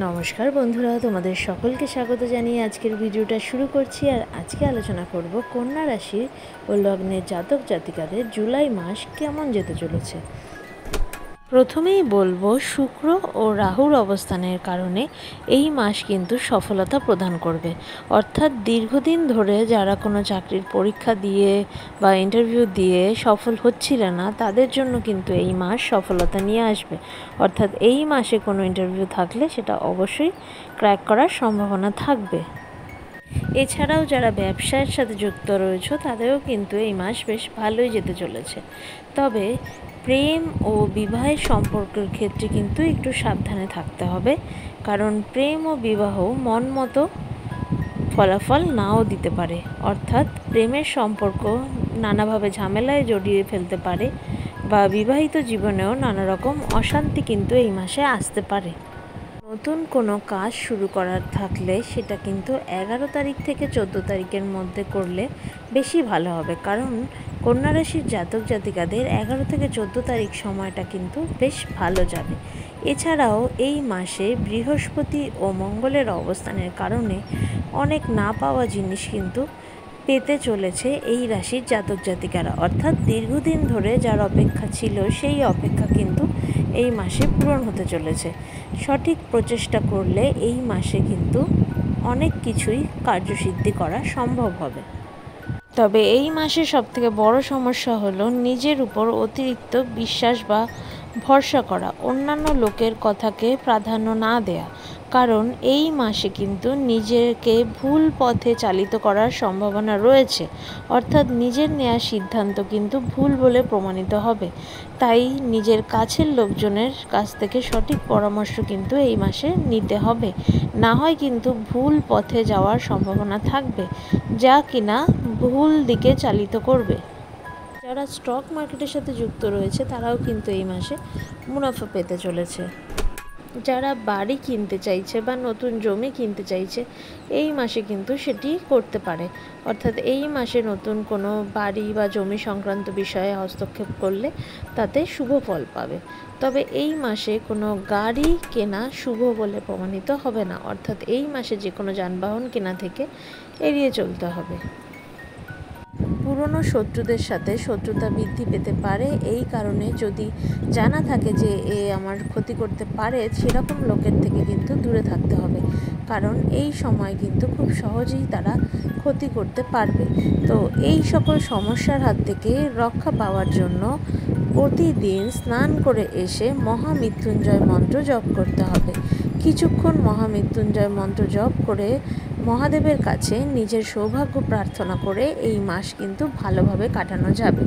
নমস্কার বন্ধুরা, তোমাদের সকলকে স্বাগত জানিয়ে আজকের ভিডিওটা শুরু করছি। আর আজকে আলোচনা করব কন্যা রাশি ও লগ্নের জাতক জাতিকাদের জুলাই মাস কেমন যেতে চলেছে। প্রথমেই বলবো, শুক্র ও রাহুর অবস্থানের কারণে এই মাস কিন্তু সফলতা প্রদান করবে। অর্থাৎ দীর্ঘদিন ধরে যারা কোনো চাকরির পরীক্ষা দিয়ে বা ইন্টারভিউ দিয়ে সফল হচ্ছিল না, তাদের জন্য কিন্তু এই মাস সফলতা নিয়ে আসবে। অর্থাৎ এই মাসে কোনো ইন্টারভিউ থাকলে সেটা অবশ্যই ক্র্যাক করার সম্ভাবনা থাকবে। এছাড়াও যারা ব্যবসার সাথে যুক্ত রয়েছে তাদেরও কিন্তু এই মাস বেশ ভালোই যেতে চলেছে। তবে প্রেম ও বিবাহের সম্পর্কের ক্ষেত্রে কিন্তু একটু সাবধানে থাকতে হবে, কারণ প্রেম ও বিবাহ মন মতো ফলাফল নাও দিতে পারে। অর্থাৎ প্রেমের সম্পর্ক নানাভাবে ঝামেলায় জড়িয়ে ফেলতে পারে বা বিবাহিত জীবনেও নানা রকম অশান্তি কিন্তু এই মাসে আসতে পারে। নতুন কোনো কাজ শুরু করার থাকলে সেটা কিন্তু 11 তারিখ থেকে 14 তারিখের মধ্যে করলে বেশি ভালো হবে, কারণ কন্যা রাশির জাতক জাতিকাদের 11 থেকে 14 তারিখ সময়টা কিন্তু বেশ ভালো যাবে। এছাড়াও এই মাসে বৃহস্পতি ও মঙ্গলের অবস্থানের কারণে অনেক না পাওয়া জিনিস কিন্তু পেতে চলেছে এই রাশির জাতক জাতিকারা। অর্থাৎ দীর্ঘদিন ধরে যার অপেক্ষা ছিল সেই অপেক্ষা কিন্তু এই মাসে পূরণ হতে চলেছে। সঠিক প্রচেষ্টা করলে এই মাসে কিন্তু অনেক কিছুই কার্যসিদ্ধি করা সম্ভব হবে। তবে এই মাসে সবথেকে বড় সমস্যা হলো নিজের উপর অতিরিক্ত বিশ্বাস বা ভরসা করা, অন্যান্য লোকের কথাকে প্রাধান্য না দেয়া। কারণ এই মাসে কিন্তু নিজেকে ভুল পথে চালিত করার সম্ভাবনা রয়েছে। অর্থাৎ নিজের নেওয়া সিদ্ধান্ত কিন্তু ভুল বলে প্রমাণিত হবে। তাই নিজের কাছের লোকজনের কাছ থেকে সঠিক পরামর্শ কিন্তু এই মাসে নিতে হবে, না হয় কিন্তু ভুল পথে যাওয়ার সম্ভাবনা থাকবে, যা কিনা ভুল দিকে চালিত করবে। যারা স্টক মার্কেটের সাথে যুক্ত রয়েছে তারাও কিন্তু এই মাসে মুনাফা পেতে চলেছে। যারা বাড়ি কিনতে চাইছে বা নতুন জমি কিনতে চাইছে এই মাসে কিন্তু সেটি করতে পারে। অর্থাৎ এই মাসে নতুন কোনো বাড়ি বা জমি সংক্রান্ত বিষয়ে হস্তক্ষেপ করলে তাতে শুভ ফল পাবে। তবে এই মাসে কোনো গাড়ি কেনা শুভ বলে প্রমাণিত হবে না। অর্থাৎ এই মাসে যে কোনো যানবাহন কেনা থেকে এড়িয়ে চলতে হবে। পুরনো শত্রুদের সাথে শত্রুতা বৃদ্ধি পেতে পারে। এই কারণে যদি জানা থাকে যে এ আমার ক্ষতি করতে পারে, সেরকম লোকের থেকে কিন্তু দূরে থাকতে হবে, কারণ এই সময় কিন্তু খুব সহজেই তারা ক্ষতি করতে পারবে। তো এই সকল সমস্যার হাত থেকে রক্ষা পাওয়ার জন্য প্রতিদিন স্নান করে এসে মহামৃত্যুঞ্জয় মন্ত্র জপ করতে হবে। কিছুক্ষণ মহামৃত্যুঞ্জয় মন্ত্র জপ করে মহাদেবের কাছে নিজের সৌভাগ্য প্রার্থনা করে এই মাস কিন্তু ভালোভাবে কাটানো যাবে।